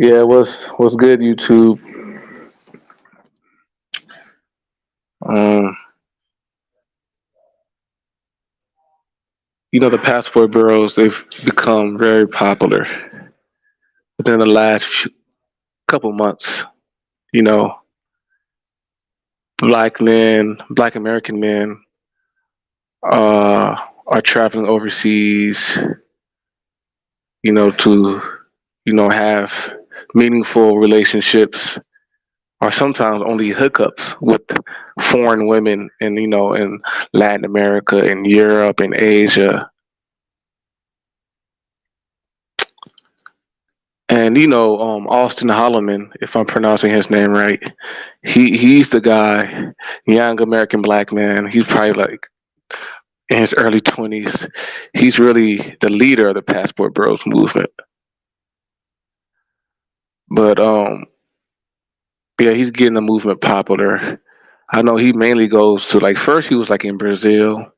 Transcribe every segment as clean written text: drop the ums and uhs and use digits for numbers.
Yeah, what's good, YouTube? Um, the passport bureaus they've become very popular within the last couple months. You know, Black American men, are traveling overseas. To have meaningful relationships, or sometimes only hookups with foreign women, in Latin America and Europe and Asia. And Austin Holloman, if I'm pronouncing his name right, he's the guy, young American black man. He's probably like in his early 20s. He's really the leader of the Passport Bros movement. But yeah, he's getting the movement popular. I know he mainly goes to, like, first he was like in Brazil.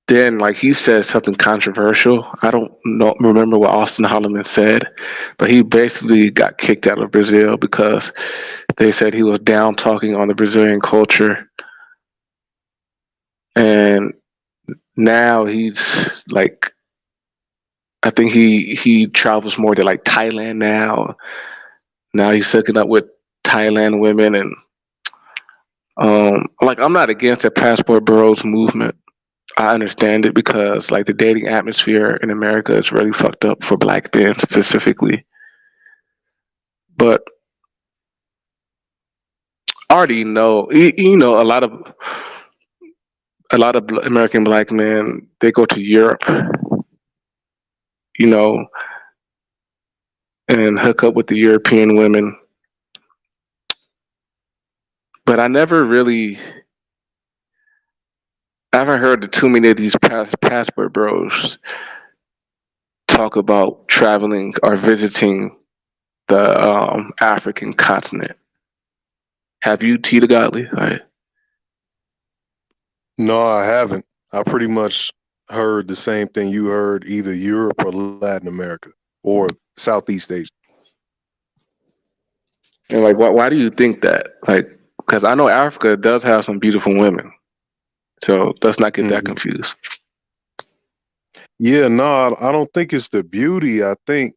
Then, like, he said something controversial. I don't know remember what Austin Holloman said, but he basically got kicked out of Brazil because they said he was down talking on the Brazilian culture. And now he's like, I think he travels more to like Thailand now. Now he's hooking up with Thailand women, and like, I'm not against the passport bros movement. I understand it because, like, the dating atmosphere in America is really fucked up for black men specifically. But I already know, a lot of American black men, they go to Europe, you know, and hook up with the European women. But I haven't heard too many of these passport bros talk about traveling or visiting the African continent. Have you, TDaGodly? No, I haven't. I pretty much heard the same thing you heard, either Europe or Latin America or Southeast Asia. And, like, why do you think that? Like, because I know Africa does have some beautiful women, so let's not get that hmm confused. Yeah, no, I don't think it's the beauty. I think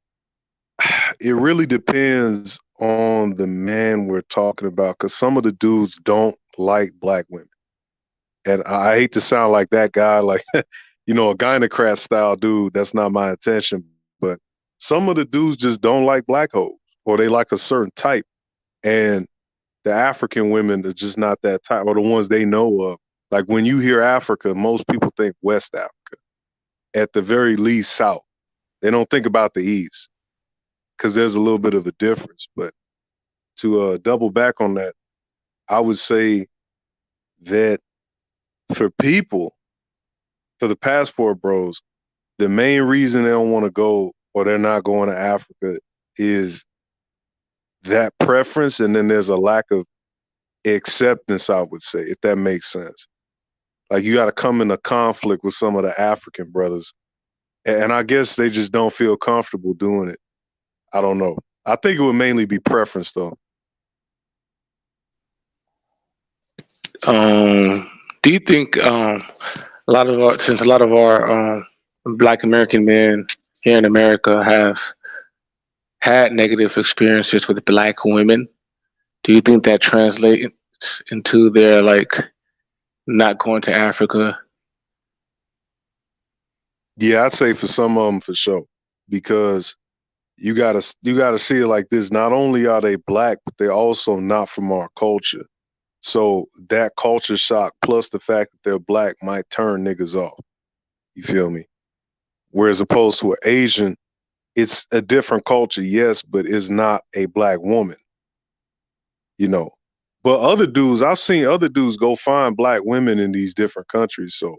it really depends on the man we're talking about because some of the dudes don't like black women. And I hate to sound like that guy, like, a gynocrat style dude. That's not my intention. But some of the dudes just don't like black hoes or they like a certain type. And the African women are just not that type, or the ones they know of. Like when you hear Africa, most people think West Africa, at the very least South. They don't think about the East because there's a little bit of a difference. But to double back on that, I would say that for people, for the passport bros, the main reason they don't want to go or they're not going to Africa is that preference. And then there's a lack of acceptance, I would say, if that makes sense. Like you got to come into conflict with some of the African brothers. And I guess they just don't feel comfortable doing it. I don't know. I think it would mainly be preference, though. Do you think since a lot of our Black American men here in America have had negative experiences with black women, do you think that translates into their, like, not going to Africa? Yeah, I'd say for some of them for sure, because you gotta see it like this. Not only are they black, but they're also not from our culture. So that culture shock plus the fact that they're black might turn niggas off. You feel me? Whereas opposed to an Asian, it's a different culture, yes, but it's not a black woman, you know. But other dudes, I've seen other dudes go find black women in these different countries. So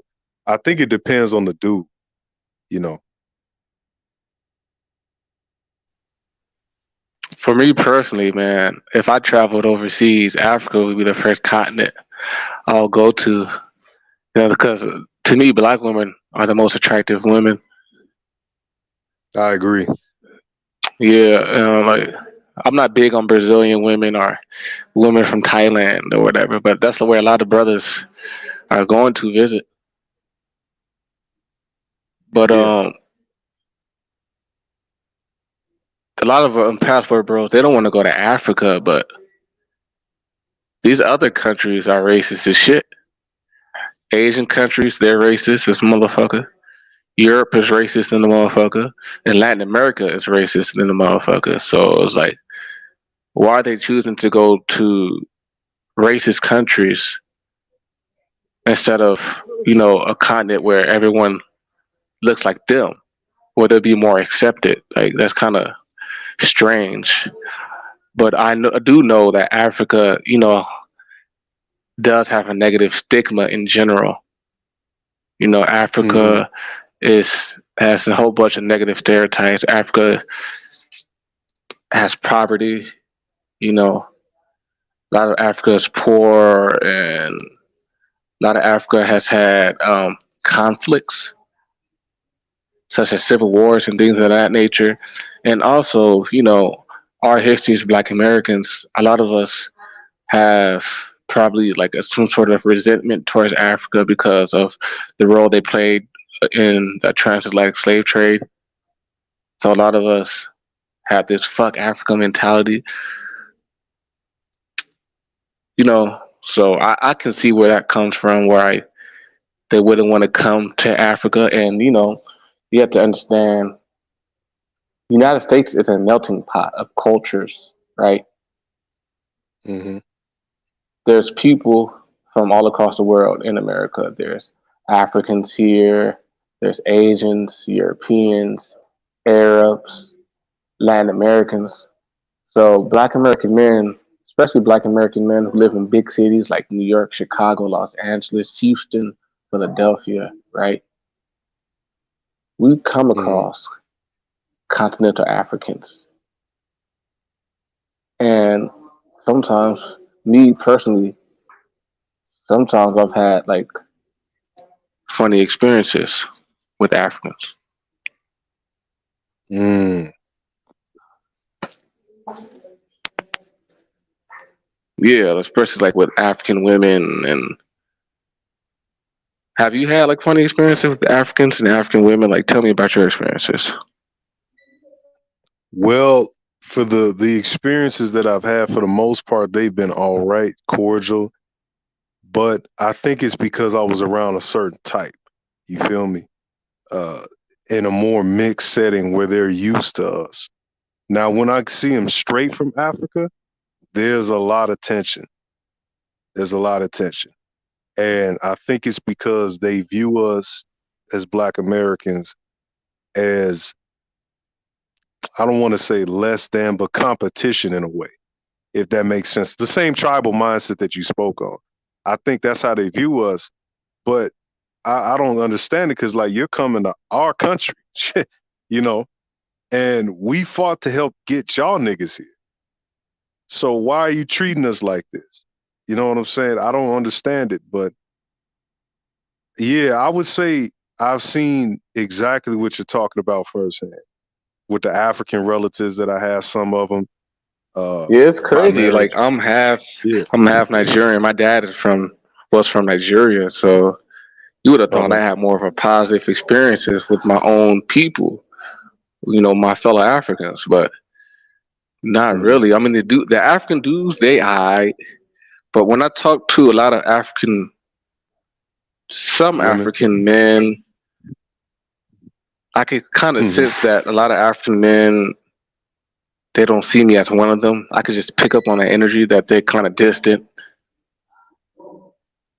I think it depends on the dude, you know. For me personally, man, if I traveled overseas, Africa would be the first continent I'll go to. Because to me, black women are the most attractive women. I agree. Yeah, like I'm not big on Brazilian women or women from Thailand or whatever, but that's the way a lot of brothers are going to visit. But Yeah. a lot of passport bros they don't want to go to Africa, but these other countries are racist as shit. Asian countries they're racist as motherfucker. Europe is racist in the motherfucker, and Latin America is racist in the motherfucker. So it's like, why are they choosing to go to racist countries instead of a continent where everyone looks like them, where they'll be more accepted? Like that's kind of strange. But I do know that Africa, does have a negative stigma in general. Hmm. Africa is has a whole bunch of negative stereotypes. Africa has poverty. A lot of Africa is poor, and a lot of Africa has had conflicts, such as civil wars and things of that nature. And also, our history as Black Americans, a lot of us have probably like some sort of resentment towards Africa because of the role they played in the transatlantic slave trade. So a lot of us have this fuck Africa mentality, you know. So I can see where that comes from, where they wouldn't want to come to Africa, and you have to understand, the United States is a melting pot of cultures, right? Hmm. There's people from all across the world in America. There's Africans here, there's Asians, Europeans, Arabs, Latin Americans. So Black American men, especially Black American men who live in big cities like New York, Chicago, Los Angeles, Houston, Philadelphia, right? We come Hmm. across continental Africans. And sometimes, me personally, sometimes I've had like funny experiences with Africans. Mm. Yeah, especially like with African women. And have you had like funny experiences with Africans and African women? Like, tell me about your experiences. Well, for the experiences that I've had, for the most part, they've been all right, cordial. But I think it's because I was around a certain type. You feel me? Uh, in a more mixed setting where they're used to us. Now, when I see them straight from Africa, there's a lot of tension. There's a lot of tension. And I think it's because they view us as Black Americans as, I don't want to say less than, but competition in a way, if that makes sense. The same tribal mindset that you spoke on. I think that's how they view us. But I don't understand it because, like, you're coming to our country, you know, and we fought to help get y'all niggas here. So why are you treating us like this? You know what I'm saying? I don't understand it, but yeah, I would say I've seen exactly what you're talking about firsthand with the African relatives that I have. Some of them, Yeah, it's by crazy. Like marriage. Yeah. I'm half Nigerian. My dad was from Nigeria, so you would have thought I Uh-huh. had more of a positive experiences with my own people, my fellow Africans, but not Mm. really. I mean, the African dudes, they I. But when I talk to a lot of some Women. African men, I could kind of Hmm. sense that a lot of African men they don't see me as one of them. I could just pick up on the energy that they're kind of distant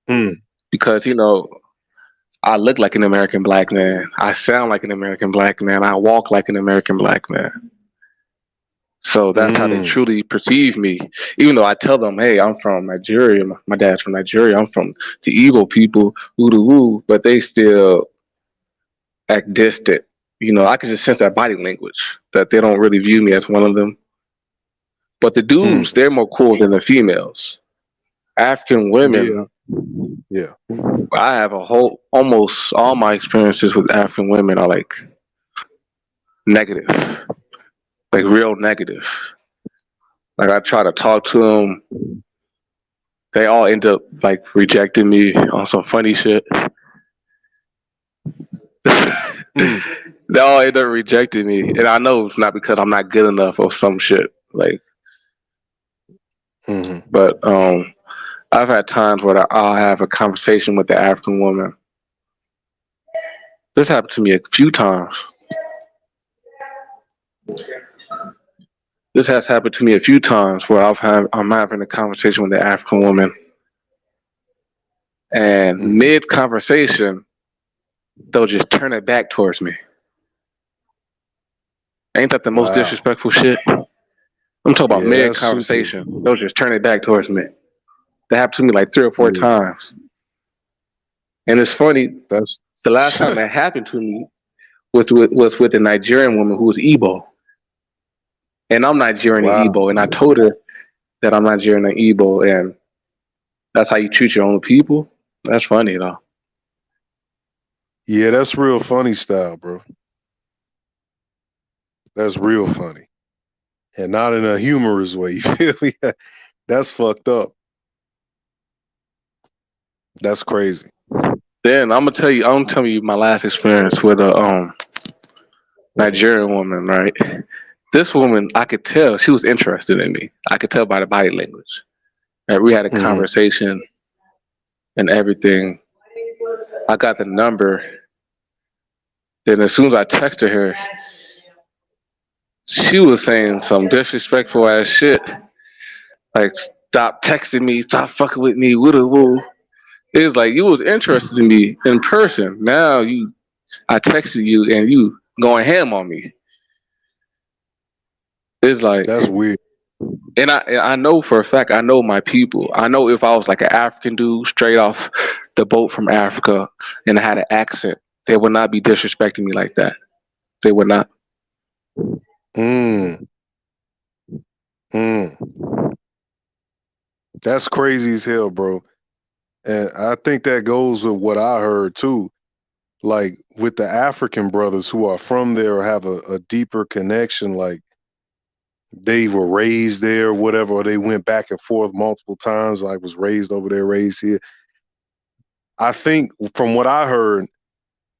Mm. because I look like an American black man. I sound like an American black man. I walk like an American black man. So that's how they Mm. truly perceive me. Even though I tell them, "Hey, I'm from Nigeria. My dad's from Nigeria. I'm from the Igbo people, woo doo woo," but they still act distant. I can just sense that body language that they don't really view me as one of them. But the Mm. dudes, they're more cool than the females. African women, Yeah. Yeah. I have a whole almost all my experiences with African women are like negative, like real negative. Like I try to talk to them, they all end up like rejecting me on some funny shit. Mm, They all end up rejecting me, and I know it's not because I'm not good enough or some shit. Like, hmm. but I've had times where I'll have a conversation with the African woman. This happened to me a few times. This has happened to me a few times where I'm having a conversation with the African woman, and Hmm. mid conversation they'll just turn it back towards me. Ain't that the most Wow. disrespectful shit? I'm talking about Yeah, mid that's super. conversation. They'll just turn it back towards me. That happened to me like 3 or 4 Yeah, times. And it's funny, that's. the last time that happened to me was with a Nigerian woman who was Igbo. And I'm Nigerian and Wow. Igbo. And I told her that I'm Nigerian and Igbo. And that's how you treat your own people? That's funny, though. Yeah, that's real funny style, bro. That's real funny, and not in a humorous way. You feel me? That's fucked up. That's crazy. Then I'm telling you my last experience with a Nigerian woman, right? This woman, I could tell she was interested in me. I could tell by the body language. And we had a Hmm. conversation and everything. I got the number. Then as soon as I texted her, she was saying some disrespectful ass shit. Like, stop texting me, stop fucking with me, woo woo. It was like you was interested in me in person. Now I texted you and you going ham on me. It's like, That's weird. and I know for a fact I know my people. I know if I was like an African dude straight off the boat from Africa and I had an accent, they would not be disrespecting me like that. They would not. Mm, mm. That's crazy as hell, bro. And I think that goes with what I heard too. Like with the African brothers who are from there or have a deeper connection, like they were raised there, or whatever, or they went back and forth multiple times, like was raised over there, raised here. I think from what I heard,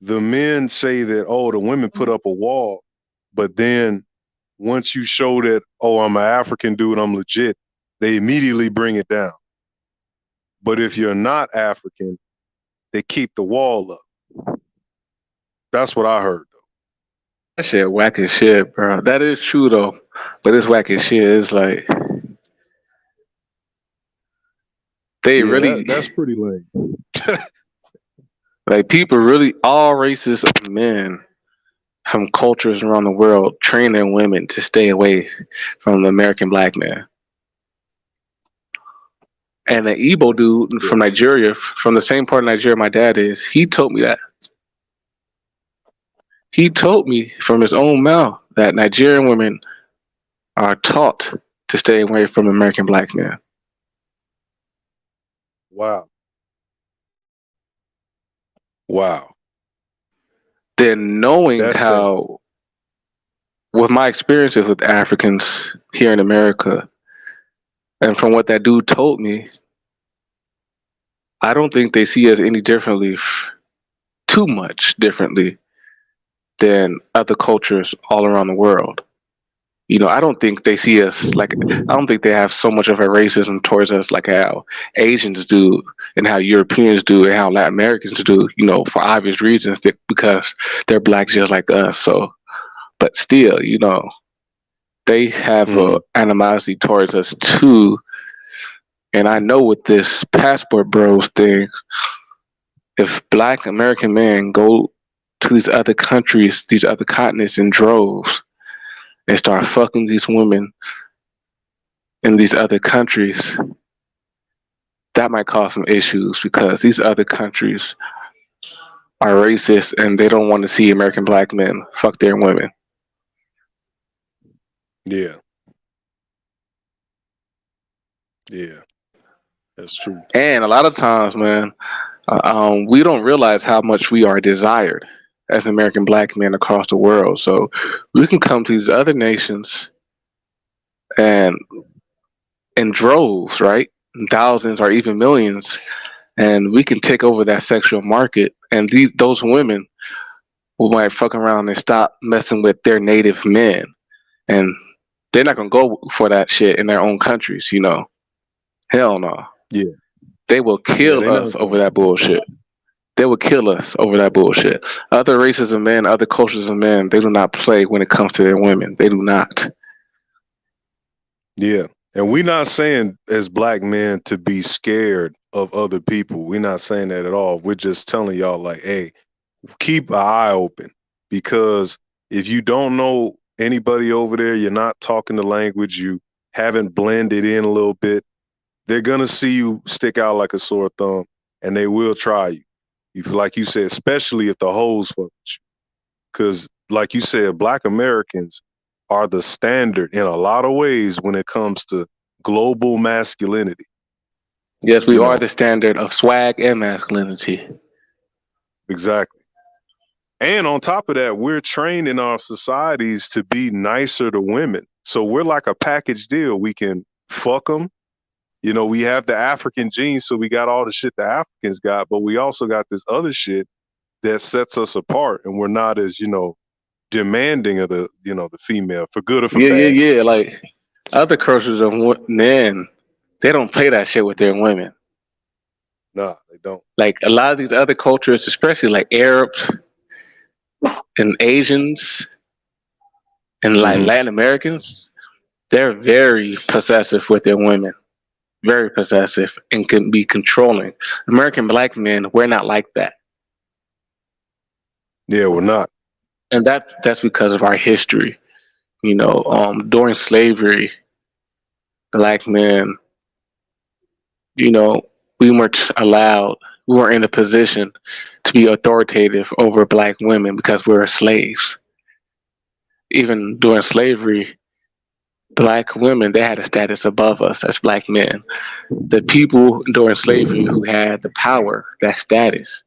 the men say that, oh, the women put up a wall, but then once you show that, oh, I'm an African dude, I'm legit, they immediately bring it down. But if you're not African, they keep the wall up. That's what I heard. That shit whack as shit, bro. That is true though, but it's whack as shit. It's like they Yeah, really that's pretty lame. like people really all races of men from cultures around the world train their women to stay away from the American black man. And the Igbo dude Yeah. from Nigeria, from the same part of Nigeria my dad is, he told me that. He told me from his own mouth that Nigerian women are taught to stay away from American black men. Wow. Wow. Then knowing That's sad. how, with my experiences with Africans here in America, and from what that dude told me, I don't think they see us any differently, too much differently than other cultures all around the world. You know, I don't think they see us like, I don't think they have so much of a racism towards us like how Asians do and how Europeans do and how Latin Americans do, you know, for obvious reasons because they're black just like us. So, but still, you know, they have a Hmm. animosity towards us too. And I know with this passport bros thing, if black American men go to these other countries, these other continents in droves and start fucking these women in these other countries, that might cause some issues because these other countries are racist and they don't want to see American black men fuck their women. Yeah. Yeah. That's true. And a lot of times, man, we don't realize how much we are desired. as American black men across the world. So we can come to these other nations and in droves, right? Thousands or even millions, and we can take over that sexual market. And those women who might fuck around and stop messing with their native men, and they're not gonna go for that shit in their own countries. Hell no. Yeah, They will yeah, kill they us not over going. that bullshit. They will kill us over that bullshit. Other races of men, other cultures of men, they do not play when it comes to their women. They do not. Yeah, and we're not saying as black men to be scared of other people. We're not saying that at all. We're just telling y'all like, hey, keep an eye open because if you don't know anybody over there, you're not talking the language, you haven't blended in a little bit, they're gonna see you stick out like a sore thumb, and they will try you. If, like you said, especially if the hoes fuck with you, because like you said, Black Americans are the standard in a lot of ways when it comes to global masculinity. Yes, we You are know the standard of swag and masculinity. exactly. And on top of that, we're trained in our societies to be nicer to women. So we're like a package deal. We can fuck them. You know, we have the African genes, so we got all the shit the Africans got, but we also got this other shit that sets us apart, and we're not as demanding of the female for good or for Yeah, yeah, bad. yeah. Like other cultures of men, they don't play that shit with their women. Nah, they don't. Like a lot of these other cultures, especially like Arabs and Asians and like Hmm. Latin Americans, they're very possessive with their women. Very possessive and can be controlling. American black men, we're not like that. Yeah, we're not. And that's because of our history. During slavery, black men, you know, we weren't allowed, we weren't in a position to be authoritative over black women because we were slaves. Even during slavery, black women, they had a status above us as black men. The people during slavery who had the power, that status,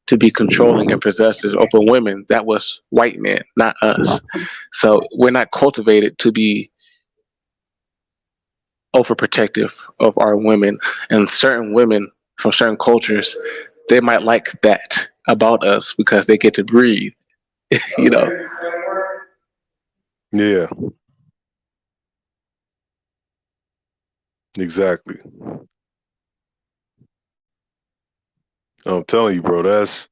to be controlling and possessive over women, that was white men, not us. So we're not cultivated to be overprotective of our women. And certain women from certain cultures, they might like that about us because they get to breathe, you know. Yeah, exactly. I'm telling you, bro. That's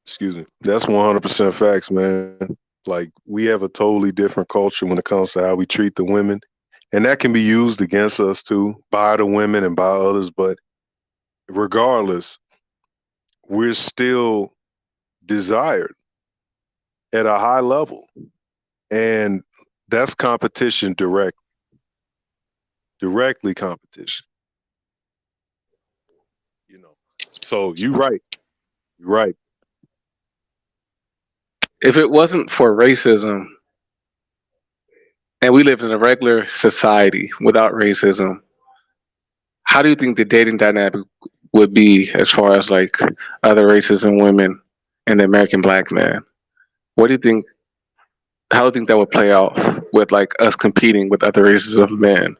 excuse me. That's 100% facts, man. Like we have a totally different culture when it comes to how we treat the women, and that can be used against us too by the women and by others. But regardless, we're still desired at a high level, and that's competition directly competition. You know. So you right, you right. If it wasn't for racism and we lived in a regular society without racism, how do you think the dating dynamic would be as far as like other races and women and the American black man? What do you think? How do you think that would play out with like us competing with other races of men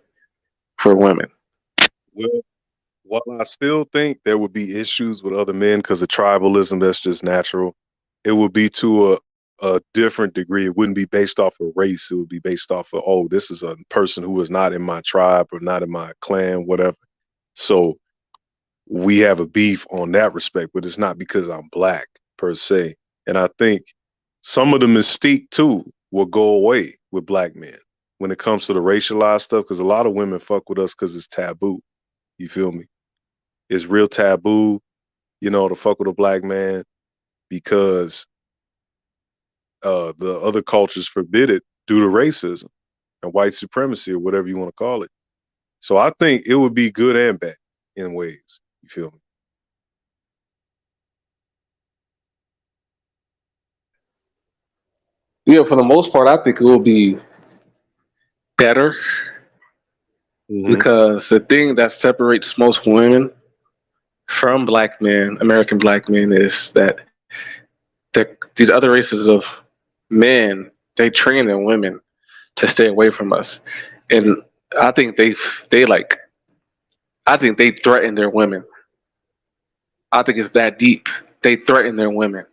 for women? Well, while I still think there would be issues with other men because of tribalism, that's just natural. It would be to a different degree. It wouldn't be based off of race. It would be based off of, oh, this is a person who is not in my tribe or not in my clan, whatever. So we have a beef on that respect, but it's not because I'm black per se. And I think some of the mystique too will go away with black men when it comes to the racialized stuff, because a lot of women fuck with us because it's taboo. You feel me? It's real taboo, to fuck with a black man because the other cultures forbid it due to racism and white supremacy or whatever you want to call it. So I think it would be good and bad in ways. You feel me? Yeah, for the most part, I think it will be better Hmm. because the thing that separates most women from black men, American black men, is that these other races of men, they train their women to stay away from us, and I think they like I think they threaten their women. I think it's that deep. They threaten their women.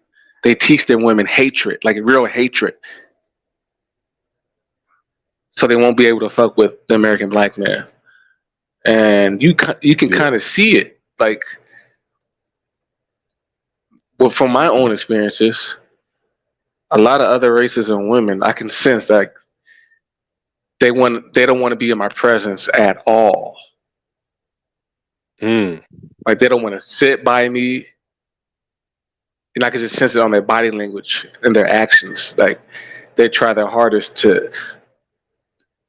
They teach their women hatred, like real hatred, so they won't be able to fuck with the American black man. And you can Yeah. kind of see it, like, well, from my own experiences, a lot of other races and women, I can sense that they don't want to be in my presence at all. Mm. Like they don't want to sit by me, and I can just sense it on their body language and their actions. Like they try their hardest to.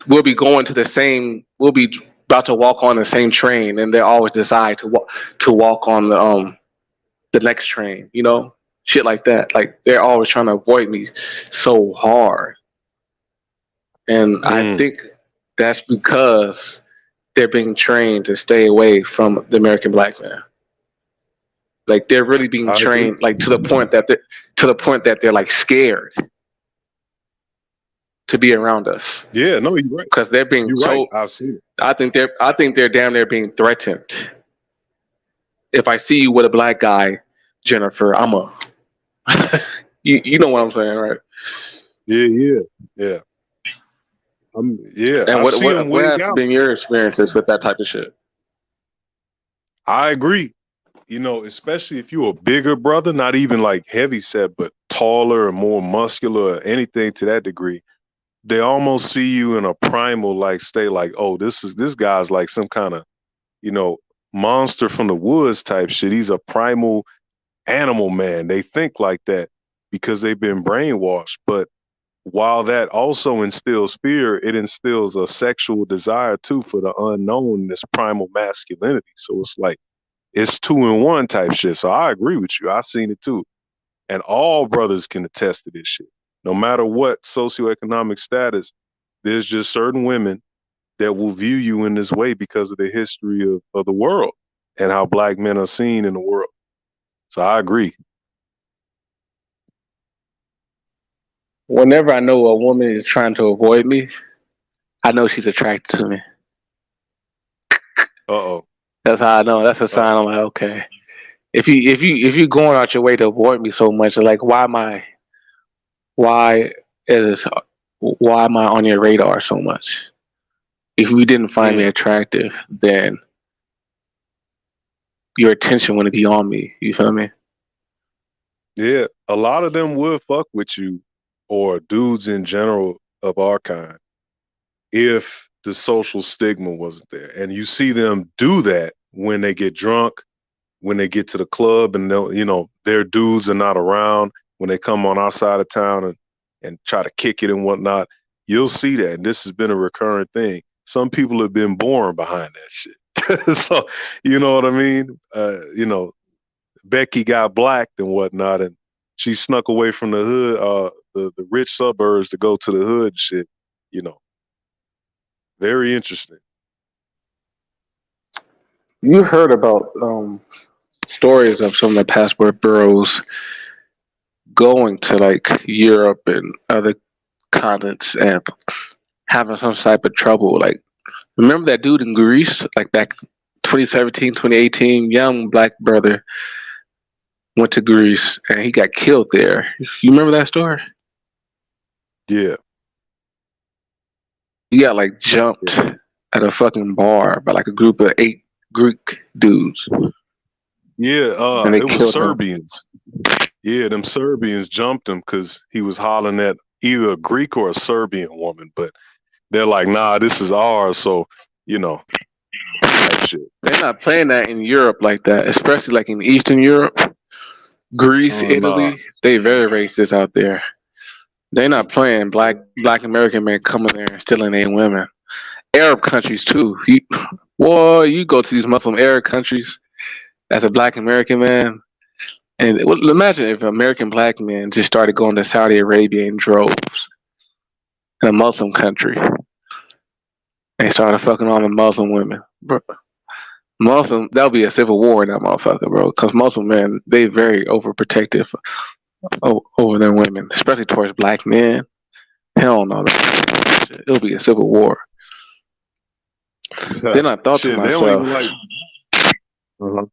We'll be going to the same. We'll be about to walk on the same train, and they always decide to walk on the next train. You know, shit like that. Like they're always trying to avoid me so hard, and I Mm. think that's because they're being trained to stay away from the American black man. Like they're really being I agree. trained, like to the point that they're like scared to be around us Yeah, no, you're right. because they're being You're right. told. I've seen it. I think they're damn near being threatened. If I see you with a black guy, Jennifer, I'm a. You know what I'm saying, right? Yeah, yeah, yeah. Yeah, And I see them what wig have out. been your experiences with that type of shit? I agree. Especially if you're a bigger brother, not even like heavy set, but taller or more muscular or anything to that degree. They almost see you in a primal like state, like, oh, this guy's like some kind of, you know, monster from the woods type shit. He's a primal animal man. They think like that because they've been brainwashed. But while that also instills fear, it instills a sexual desire too for the unknown, this primal masculinity. So it's like it's two in one type shit. So I agree with you. I've seen it too. And all brothers can attest to this shit. No matter what socioeconomic status, there's just certain women that will view you in this way because of the history of the world and how black men are seen in the world. So I agree. Whenever I know a woman is trying to avoid me, I know she's attracted to me. Uh-oh. That's how I know. That's a sign. I'm like, okay. If you going out your way to avoid me so much, like why is why am I on your radar so much? If you didn't find me Mm. attractive, then your attention wouldn't be on me. You feel me? Yeah. A lot of them would fuck with you or dudes in general of our kind if the social stigma wasn't there. And you see them do that when they get drunk, when they get to the club and their dudes are not around, when they come on our side of town and try to kick it and whatnot. You'll see that. And this has been a recurrent thing. Some people have been born behind that shit. So, you know what I mean? Becky got blacked and whatnot, and she snuck away from the hood, the rich suburbs to go to the hood and shit. You know, very interesting. You heard about stories of some of the passport bureaus going to like Europe and other continents and having some type of trouble. Like, remember that dude in Greece, like back 2017, 2018, young black brother went to Greece and he got killed there. You remember that story? Yeah, He got like yeah, jumped at a fucking bar by like a group of 8 Greek dudes yeah. and they It was killed him. Serbians. Yeah, them Serbians jumped him because he was hollering at either a Greek or a Serbian woman. But they're like, nah, this is ours. So, you know, type shit. They're not playing that in Europe like that, especially like in Eastern Europe, Greece, Oh, nah. Italy. They very racist out there. They're not playing black American men coming there and stealing their women. Arab countries too. Boy, you go to these Muslim Arab countries as a black American man, and imagine if American black men just started going to Saudi Arabia in droves in a Muslim country and started fucking all the Muslim women. Bro, Muslim, that'll be a civil war in that motherfucker, bro. Because Muslim men, they very overprotective over their women, especially towards black men. Hell no, it'll be a civil war. Then I thought to Shit, they don't myself, even like. Uh-huh.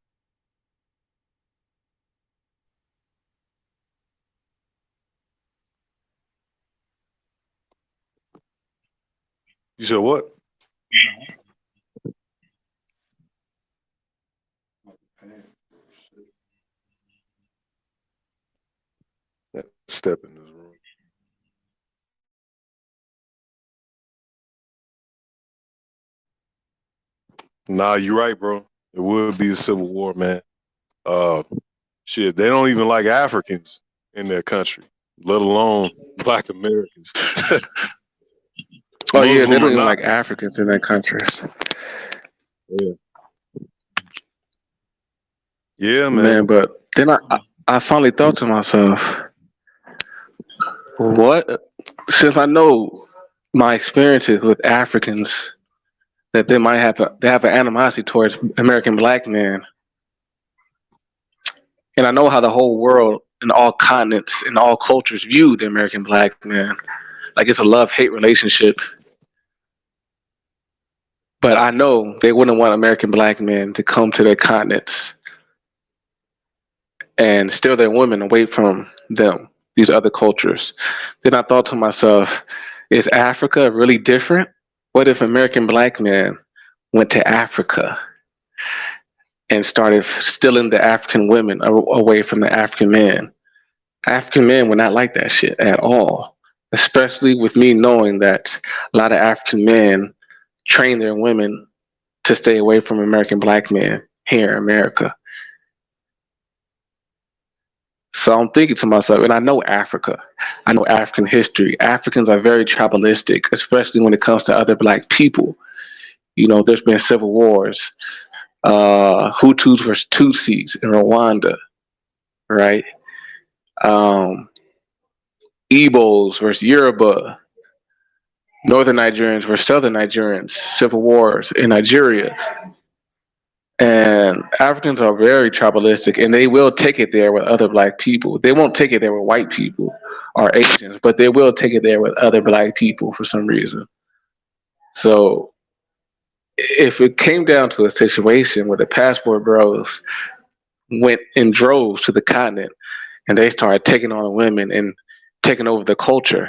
You said what? Step in this room. Nah, you're right, bro. It would be a civil war, man. Uh, shit, they don't even like Africans in their country, let alone Black Americans. oh yeah, they Muslim don't or even not. like Africans in their countries. Yeah, yeah, Man, man. but then I finally thought to myself, what? Since I know my experiences with Africans, that they have an animosity towards American black men, and I know how the whole world and all continents and all cultures view the American black man, like it's a love hate relationship. But I know they wouldn't want American black men to come to their continents and steal their women away from them, these other cultures. Then I thought to myself, is Africa really different? What if American black men went to Africa and started stealing the African women away from the African men? African men would not like that shit at all, especially with me knowing that a lot of African men train their women to stay away from American black men here in America. So I'm thinking to myself, and I know Africa, I know African history. Africans are very tribalistic, especially when it comes to other black people. You know, there's been civil wars, Hutus versus Tutsis in Rwanda, right? Um, Igbos versus Yoruba, Northern Nigerians versus Southern Nigerians, civil wars in Nigeria. And Africans are very tribalistic, and they will take it there with other black people. They won't take it there with white people or Asians, but they will take it there with other black people for some reason. So if it came down to a situation where the passport bros went in droves to the continent and they started taking on the women and taking over the culture,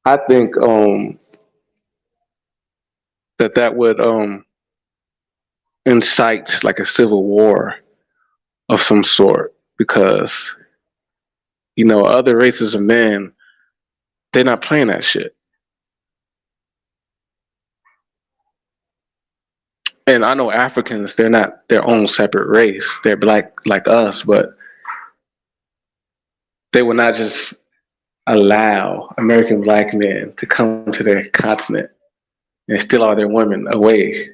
I think that would incite like a civil war of some sort because other races of men, they're not playing that shit. And I know Africans, they're not their own separate race. They're black like us, but they will not just allow American black men to come to their continent and steal all their women away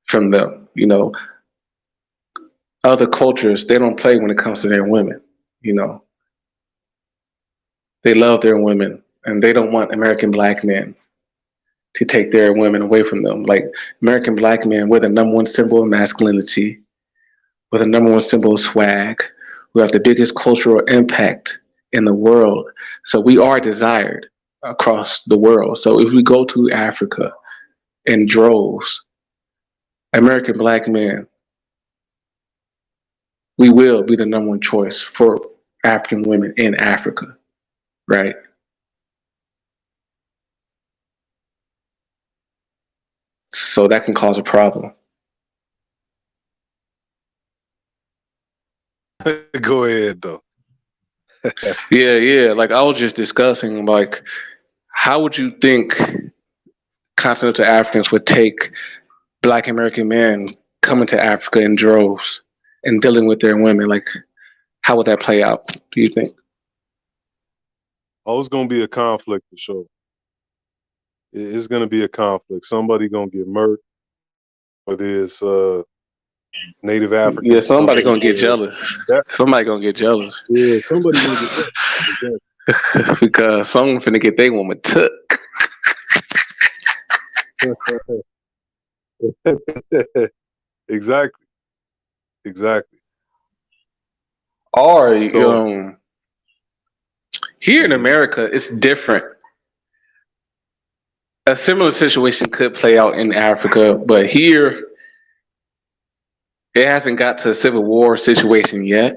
from them. Other cultures, they don't play when it comes to their women. You know, they love their women and they don't want American black men to take their women away from them. Like American black men, we're the number one symbol of masculinity. We're the number one symbol of swag. We have the biggest cultural impact in the world. So we are desired across the world. So if we go to Africa in droves, American black men, we will be the number one choice for African women in Africa, right? So that can cause a problem. Go ahead though. Yeah, yeah. Like I was just discussing, like, how would you think continental Africans would take Black American men coming to Africa in droves and dealing with their women? Like, how would that play out? Do you think? Oh, it's gonna be a conflict for sure. It's gonna be a conflict. Somebody gonna get murdered, whether it's Native Yeah, Africans, somebody gonna get somebody jealous. that Somebody gonna get jealous yeah, somebody gonna get murdered. Exactly. because someone finna get their woman took. Exactly. Exactly. Or So, here in mhm. America, it's different. A similar situation could play out in Africa, but here it hasn't got to a civil war situation yet.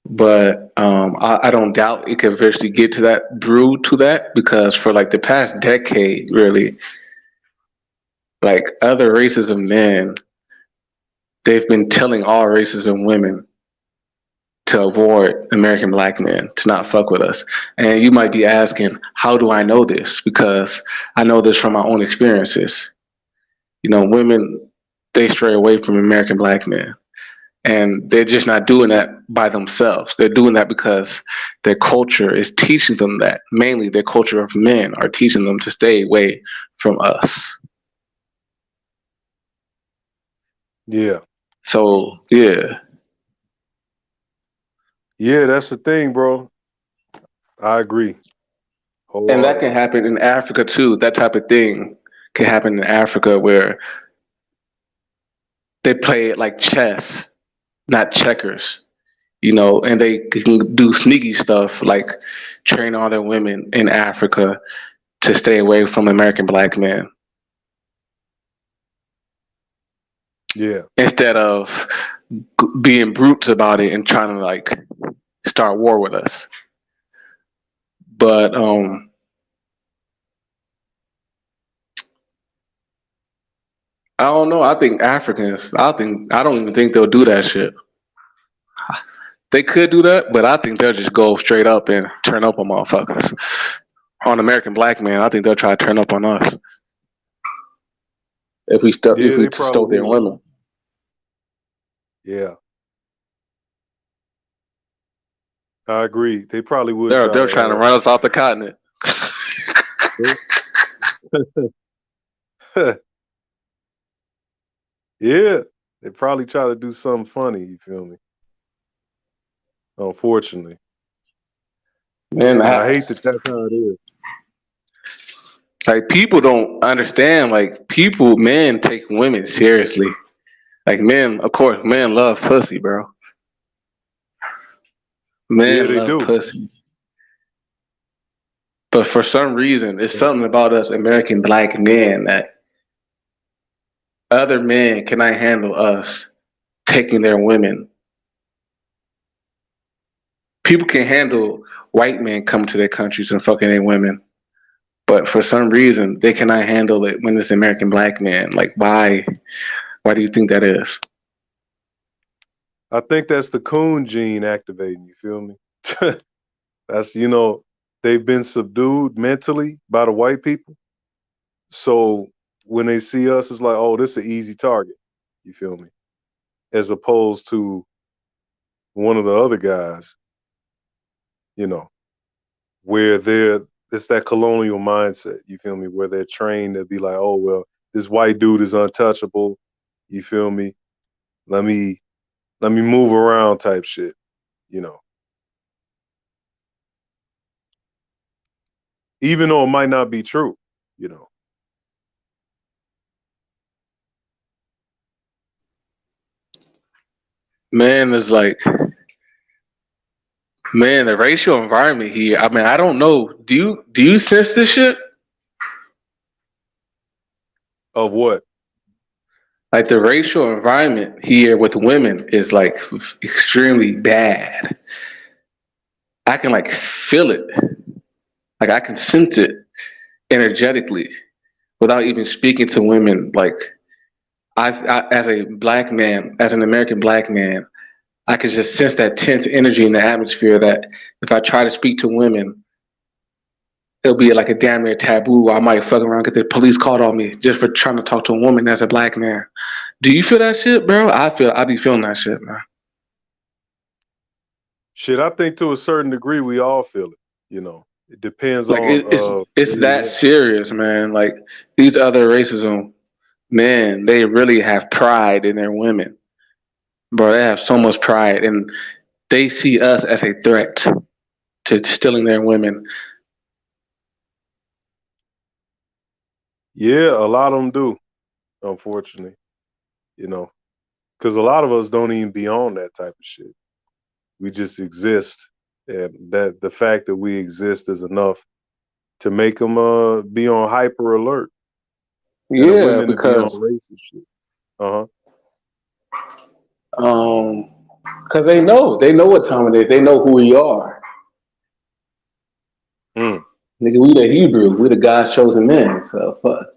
But I don't doubt it could eventually get to that, brew to that, because for like the past decade, really, like other races of men, they've been telling all races of women to avoid American black men, to not fuck with us. And you might be asking, how do I know this? Because I know this from my own experiences. You know, women, they stray away from American black men. And they're just not doing that by themselves. They're doing that because their culture is teaching them that. Mainly, their culture of men are teaching them to stay away from us. Yeah. So, yeah. Yeah, that's the thing, bro. I agree And that can wholeheartedly. happen in Africa too. That type of thing can happen in Africa where they play it like chess, not checkers. You know, and they can do sneaky stuff like train all their women in Africa to stay away from American black men Yeah. instead of being brutes about it and trying to like start war with us. But I don't know. I think Africans. I don't even think they'll do that shit. They could do that, but I think they'll just go straight up and turn up on motherfuckers. On American black men, I think they'll try to turn up on us if Yeah, we they probably stole their would. women. Yeah. I agree. They probably would try They're trying to to run us off the continent. yeah. They probably try to do something funny, you feel me? Unfortunately. Man, And I hate that that's how it is. like people don't understand. Like people, men take women seriously. Like men, of course, men love pussy, bro. Yeah, Men they love do. pussy. But for some reason, it's something about us American black men that other men cannot handle us taking their women. People can handle white men coming to their countries and fucking their women. But for some reason, they cannot handle it when it's American black men. Like, why? Why do you think that is? I think that's the coon gene activating, you feel me? That's, they've been subdued mentally by the white people. So when they see us, it's like, oh, this is an easy target. You feel me? As opposed to one of the other guys, you know, where it's that colonial mindset. You feel me? Where they're trained to be like, oh well, this white dude is untouchable. You feel me? Let me let me move around type shit. You know, even though it might not be true. You know. Man, it's like, man, the racial environment here. I mean, I don't know. Do you sense this shit? Of what? Like the racial environment here with women is like extremely bad. I can like feel it. Like I can sense it energetically without even speaking to women. Like as a black man, as an American black man, I can just sense that tense energy in the atmosphere. That if I try to speak to women, it'll be like a damn near taboo. I might fuck around, get the police called on me just for trying to talk to a woman as a black man. Do you feel that shit, bro? I be feeling that shit, man. Shit, I think to a certain degree we all feel it. You know, it depends Like on it's where you that at. serious, man. Like these other racism, man, they really have pride in their women, bro. They have so much pride, and they see us as a threat to stealing their women. Yeah, a lot of them do, unfortunately. You know, because a lot of us don't even be on that type of shit. We just exist, and that the fact that we exist is enough to make them be on hyper alert, and the Yeah, women to be on because racist shit. Uh huh. um, because they know what time it is. They know who we are. Mm, Nigga, we the Hebrew, we the God's chosen men. So fuck.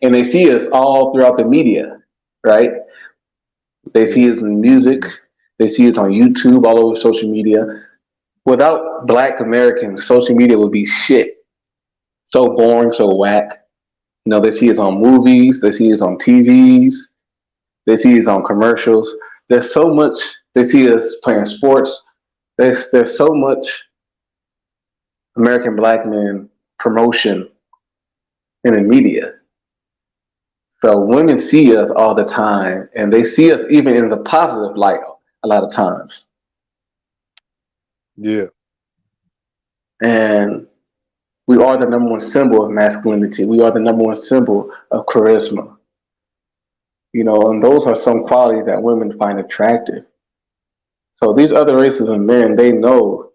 And they see us all throughout the media, right? They yeah. see us in music. They see us on YouTube, all over social media. Without Black Americans, social media would be shit. So boring, so whack. They see us on movies. They see us on TVs. They see us on commercials. There's so much. They see us playing sports. There's so much American Black men promotion in the media. So women see us all the time, and they see us even in the positive light a lot of times. Yeah. And we are the number one symbol of masculinity. We are the number one symbol of charisma. And those are some qualities that women find attractive. So these other races of men, they know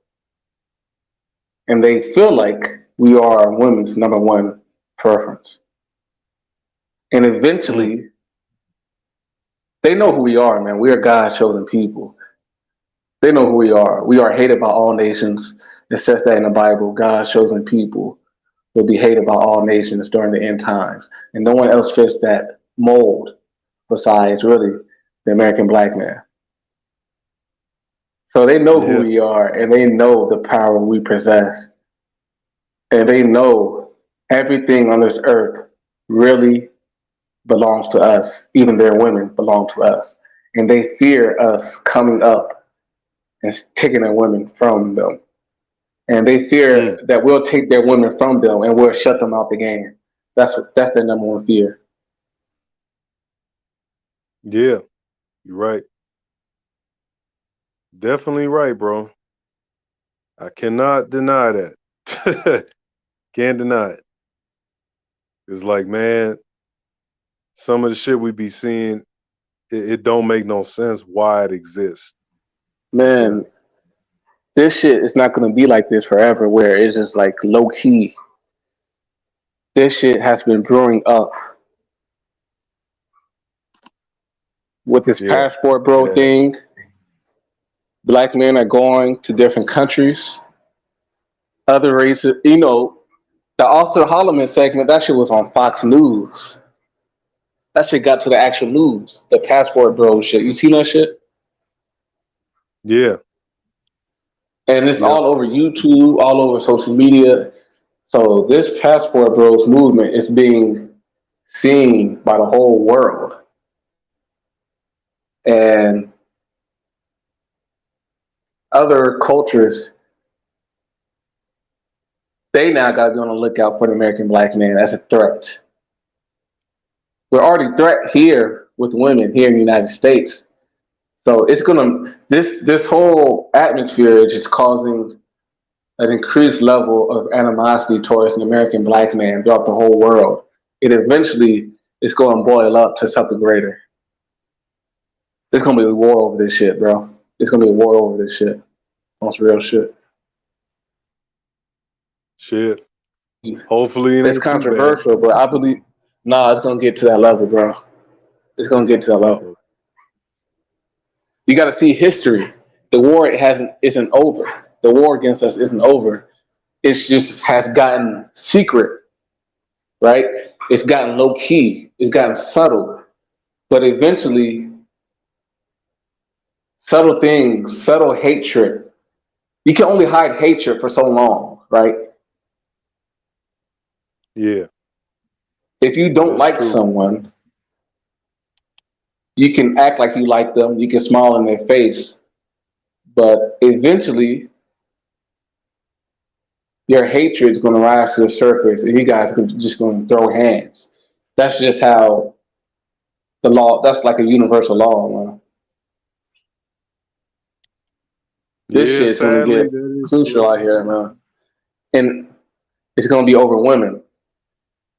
and they feel like we are women's number one preference. And Mm, eventually, they know who we are, man. We are God's chosen people. They know who we are. We are hated by all nations. It says that in the Bible. God's chosen people will be hated by all nations during the end times. And no one else fits that mold besides really the American Black man. So they know who yeah. we are and they know the power we possess. And they know everything on this earth really belongs to us. Even their women belong to us. And they fear us coming up and taking their women from them. And they Mm, fear that we'll take their women from them and we'll shut them out the game. That's their number one fear. yeah. You're right. Definitely right, bro. I cannot deny that. Can't deny it. It's like, man, some of the shit we be seeing, it don't make no sense why it exists. You feel Man, me? this shit is not gonna be like this forever where it's just like low key. This shit has been brewing up with this Yeah. passport It bro has. thing. Black men are going to different countries, other races. The Austin Holloman segment, that shit was on Fox News. That shit got to the actual news. The passport bro shit. You seen that shit? Yeah. And it's Yep. all over YouTube, all over social media. So this passport bros movement is being seen by the whole world. And other cultures, they now got to be on the lookout for the American Black man as a threat. We're already a threat here with women here in the United States. So it's gonna this whole atmosphere is just causing an increased level of animosity towards an American Black man throughout the whole world. It eventually is going to boil up to something greater. It's gonna be a war over this shit, bro. It's gonna be a war over this shit. That's real shit. Shit. Hopefully it It's ain't too bad. controversial, but I believe it's gonna get to that level, bro. It's gonna get to that level. Okay. You got to see history. The war isn't over. The war against us isn't over. It's just has gotten secret, right? It's gotten low key. It's gotten subtle. But eventually, subtle things, subtle hatred. You can only hide hatred for so long, right? Yeah. If you don't That's like true. someone, you can act like you like them. You can smile in their face, but eventually, your hatred is going to rise to the surface, and you guys are just going to throw hands. That's just how the law. That's like a universal law, man. This Yeah, shit is going to sadly, get that is crucial true. out here, man, and it's going to be over women.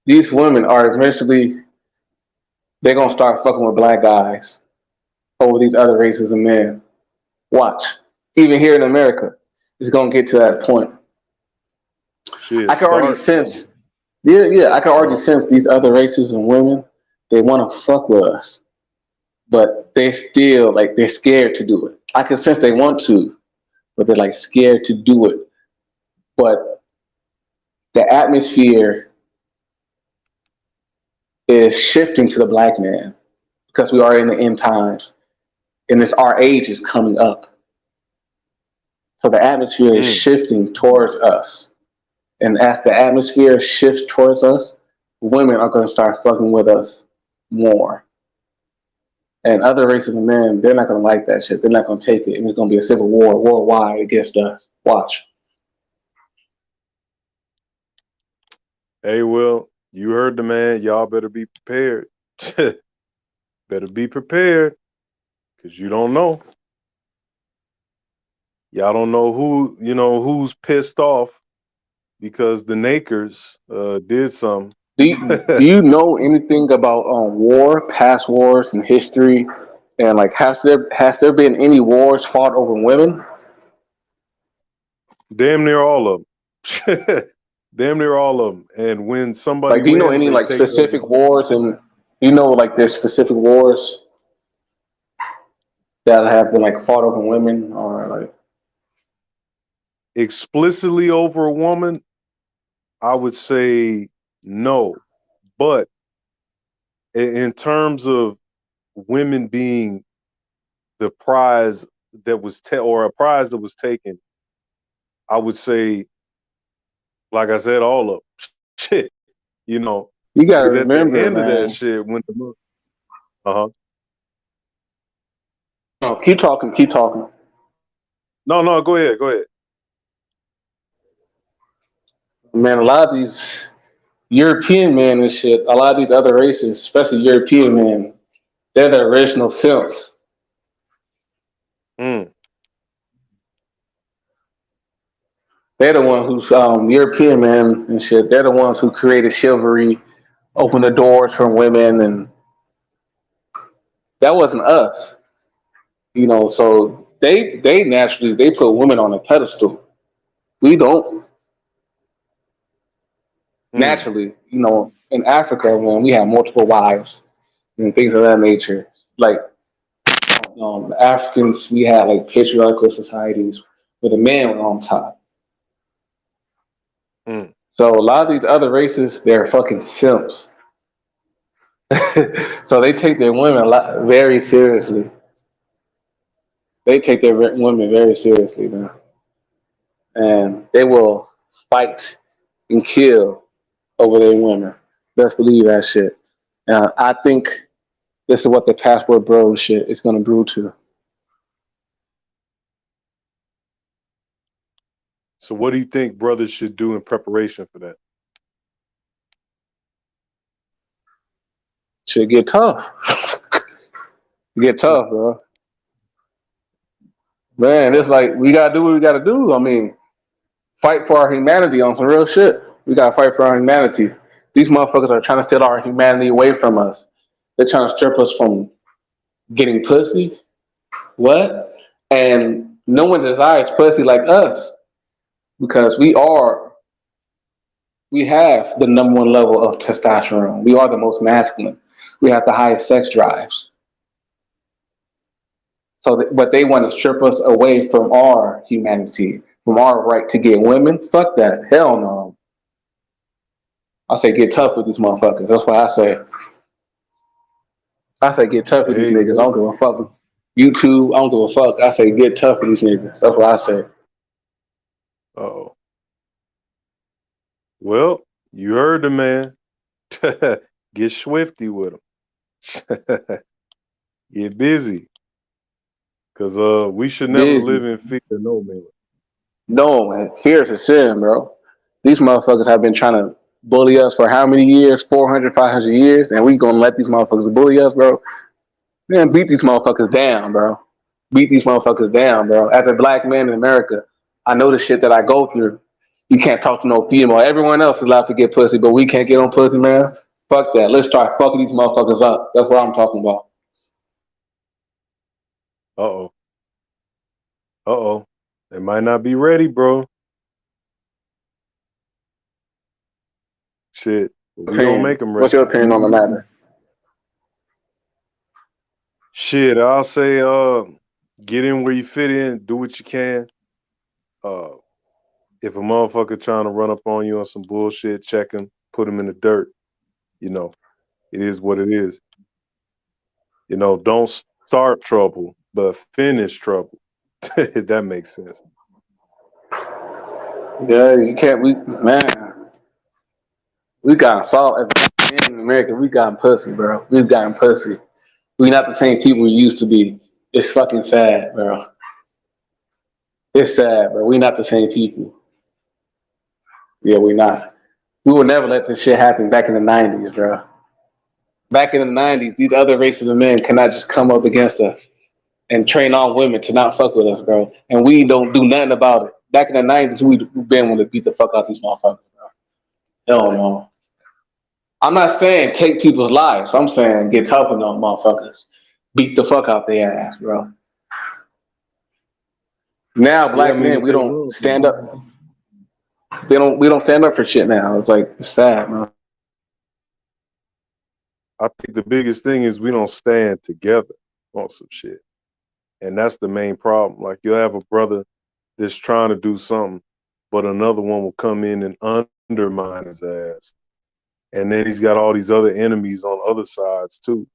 these women are eventually they're gonna start fucking with black guys over these other races of men. Watch. Even here in America, it's gonna get to that point. Shit, I can already start. sense, yeah, I can already Uh, sense these other races and women, they wanna fuck with us. But they still like they're scared to do it. I can sense they want to, but they're like scared to do it. But the atmosphere is shifting to the black man because we are in the end times and this our age is coming up. So the atmosphere is mm, shifting towards us. And as the atmosphere shifts towards us, women are going to start fucking with us more. And other races of men, they're not going to like that shit. They're not going to take it. And it's going to be a civil war worldwide against us. Watch. hey, well, you heard the man. Y'all better be prepared. Better be prepared, because you don't know. Y'all don't know who's pissed off because the Nakers did something. Do you know anything about war, past wars, and history? And like, has there been any wars fought over women? Damn near all of them. Damn near all of them. And when somebody Like, do you know wins, any they like take the specific wars, and do you know like there's specific wars that have been like fought over women or like? explicitly over a woman. I would say no, but in terms of women being the prize that was or a prize that was taken, I would say, like I said, all of them. Shit, You because gotta at the remember, end of that man. shit, when uh huh, No, keep talking, keep talking. no, go ahead, go ahead. Man, a lot of these European men and shit, a lot of these other races, especially European men, they're the original simps. Mm, They're the ones who's European men and shit. They're the ones who created chivalry, opened the doors for women, and that wasn't us. So they naturally they put women on a pedestal. We don't mm, naturally. In Africa, when we have multiple wives and things of that nature, like Africans, we had like patriarchal societies where the man was on top. mm. So a lot of these other races, they're fucking simps. So they take their women very seriously. They take their women very seriously, man, and they will fight and kill over their women. Best believe that shit. I think this is what the passport bro shit is gonna brew to. So, what do you think brothers should do in preparation for that? Shit get tough. Get tough, bro. Man, it's like we gotta do what we gotta do. I mean, fight for our humanity on some real shit. We gotta fight for our humanity. These motherfuckers are trying to steal our humanity away from us. They're trying to strip us from getting pussy. What? And no one desires pussy like us because we have the number one level of testosterone. We are the most masculine. We have the highest sex drives. But they want to strip us away from our humanity, from our right to get women. Fuck that. Hell no. I say get tough with these motherfuckers. That's what I say. I say get tough with these Hey, niggas. I well, don't give a fuck with YouTube. I don't give a fuck. I say get tough with these niggas. That's what I say. oh, well, you heard the man. Get swifty with them. Get busy, cause we should never Busy. live in fear of no man. No, man. Fear is a sin, bro. These motherfuckers have been trying to bully us for how many years? 400, 500 years. And we gonna let these motherfuckers bully us, bro? Man, beat these motherfuckers down, bro. Beat these motherfuckers down, bro. As a black man in America, I know the shit that I go through. You can't talk to no female. Everyone else is allowed to get pussy, but we can't get on pussy, man. Fuck that. Let's start fucking these motherfuckers up. That's what I'm talking about. Uh oh. Uh oh. They might not be ready, bro. Shit. But we gonna Opinion. make them What's ready. your opinion on the matter? Shit, I'll say get in where you fit in, do what you can. Uh if a motherfucker trying to run up on you on some bullshit, check him, put him in the dirt. You know, it is what it is. You know, don't start trouble, but finish trouble. If that makes sense. Yeah, you can't. Man, we got salt as a man in America. We got pussy, bro. We've gotten pussy. We not the same people we used to be. It's fucking sad, bro. It's sad, bro. We not the same people. Yeah, we not. We would never let this shit happen back in the '90s, bro. Back in the '90s, these other races of men cannot just come up against us and train all women to not fuck with us, bro. And we don't do nothing about it. Back in the '90s, we've been wanting to beat the fuck out these motherfuckers, bro. Hell no. I'm not saying take people's lives. I'm saying get tough on those motherfuckers. Beat the fuck out their ass, bro. Now, Yeah, I black mean men, if we they don't will. stand up. They don't. We don't stand up for shit now. It's like it's sad, man. I think the biggest thing is we don't stand together on some shit. And that's the main problem. Like you'll have a brother that's trying to do something, but another one will come in and undermine his ass. And then he's got all these other enemies on other sides too.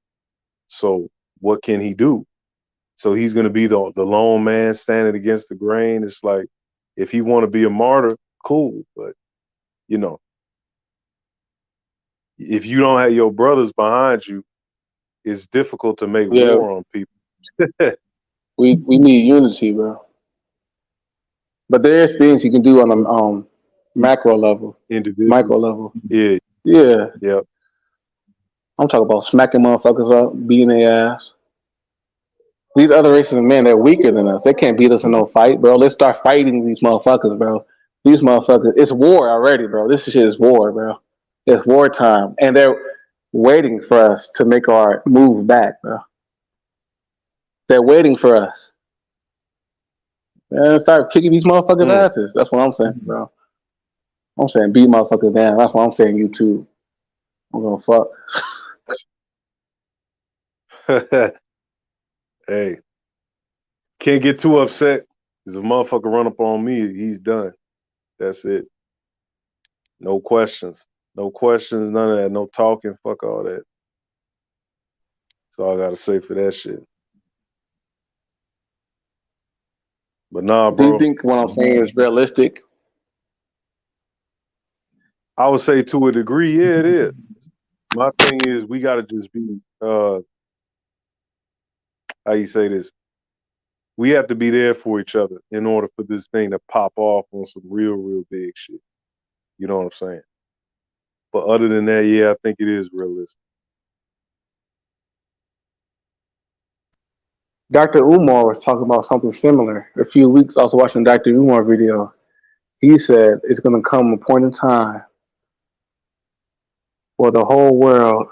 So what can he do? So he's gonna be the lone man standing against the grain. It's like if he wanna be a martyr, cool. But you know, if you don't have your brothers behind you, it's difficult to make Yeah, war on people. we need unity, bro. But there's things you can do on a macro level, Individual. micro level. Yeah, Yeah, yeah. I'm talking about smacking motherfuckers up, beating their ass. These other races of men, they're weaker than us. They can't beat us in no fight, bro. Let's start fighting these motherfuckers, bro. These motherfuckers, it's war already, bro. This shit is war, bro. It's wartime, and they're waiting for us to make our move back, bro. They're waiting for us. And start kicking these motherfuckers' Mm. asses. That's what I'm saying, bro. I'm saying beat motherfuckers down. That's what I'm saying. You too. I'm gonna fuck. Hey, can't get too upset. Cause a motherfucker run up on me, he's done. That's it. No questions. No questions, none of that. No talking. Fuck all that. That's all I gotta say for that shit. But nah, Do you bro. think what I'm saying is realistic? I would say to a degree, yeah, it is. My thing is we gotta just be how you say this? We have to be there for each other in order for this thing to pop off on some real, real big shit. You know what I'm saying? But other than that, yeah, I think it is realistic. Dr. Umar was talking about something similar. A few weeks, I was watching Dr. Umar video. He said it's going to come a point in time where the whole world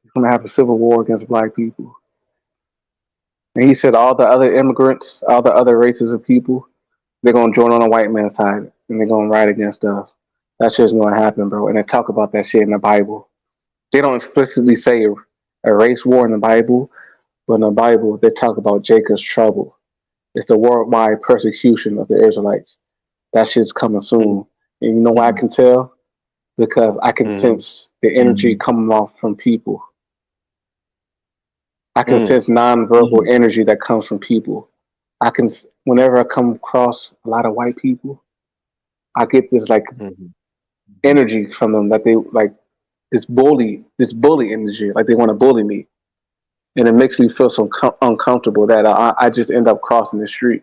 is going to have a civil war against black people. And he said all the other immigrants, all the other races of people, they're going to join on the white man's side and they're going to ride against us. That shit's going to happen, bro. And they talk about that shit in the Bible. They don't explicitly say a race war in the Bible, but in the Bible, they talk about Jacob's trouble. It's the worldwide persecution of the Israelites. That shit's coming soon. And you know why I can tell? Because I can Mm-hmm. sense the energy coming off from people. I can Mm-hmm. sense nonverbal energy that comes from people. I can, whenever I come across a lot of white people, I get this like Mm-hmm. energy from them that they like this bully energy, like they want to bully me, and it makes me feel so uncomfortable that I just end up crossing the street.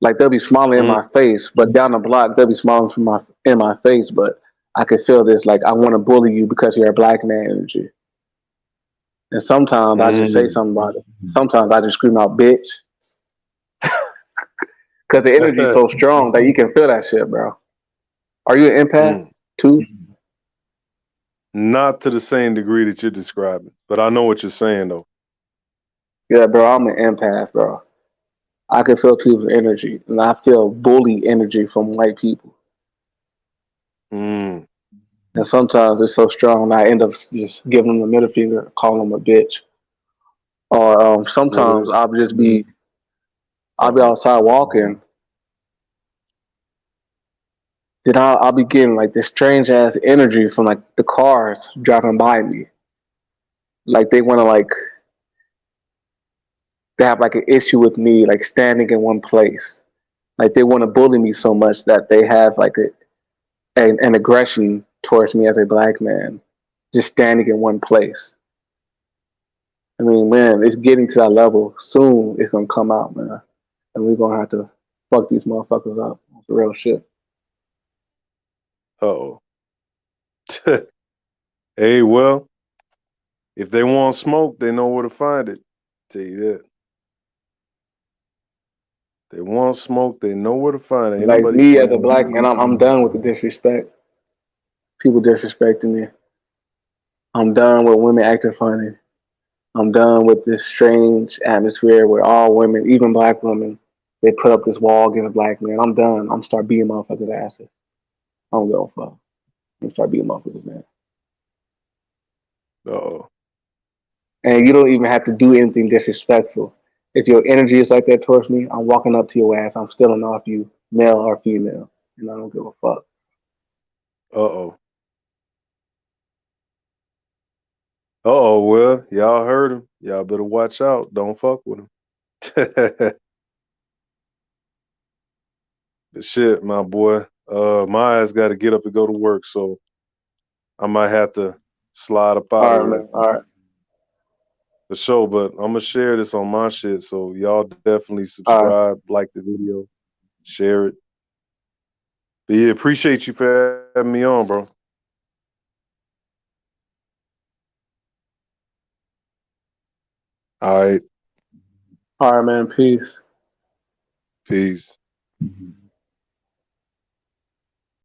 Like they'll be smiling in Mm-hmm. my face, but down the block they'll be smiling in my face, but I can feel this like I want to bully you because you're a black man energy. And sometimes I just say Mm-hmm. something about it. Sometimes I just scream out bitch. because the energy is so strong that you can feel that shit, bro. Are you an empath Mm. too? Not to the same degree that you're describing, but I know what you're saying though. Yeah, bro. I'm an empath, bro. I can feel people's energy, and I feel bully energy from white people. Mm. And sometimes it's so strong, and I end up just giving them the middle finger, calling them a bitch. Or What sometimes is? I'll be Uh oh. outside walking, then I'll be getting like this strange ass energy from like the cars driving by me. Like they want to like they have like an issue with me like standing in one place. Like they want to bully me so much that they have like an aggression towards me as a black man, just standing in one place. I mean, man, it's getting to that level. Soon it's gonna come out, man, and we're gonna have to fuck these motherfuckers up. It's real shit. Uh oh. Hey, well, if they want smoke, they know where to find it. Tell you that. They want smoke, they know where to find it. Ain't Like nobody me as a playing with black you. man, I'm done with the disrespect. People disrespecting me. I'm done with women acting funny. I'm done with this strange atmosphere where all women, even black women, they put up this wall against a black man. I'm done. I'm start beating motherfuckers' asses. I don't give a fuck. I'm gonna start beating motherfuckers, man. Uh oh. And you don't even have to do anything disrespectful. If your energy is like that towards me, I'm walking up to your ass. I'm stealing off you, male or female, and I don't give a fuck. Uh oh. Uh oh. Well, y'all heard him. Y'all better watch out. Don't fuck with him. But shit, my boy. My ass got to get up and go to work, so I might have to slide up out All of right, here man. All right, for sure. But I'm gonna share this on my shit, so y'all definitely all right, subscribe, like the video, share it. But yeah, appreciate you for having me on, bro. All right, all right, man. Peace. peace.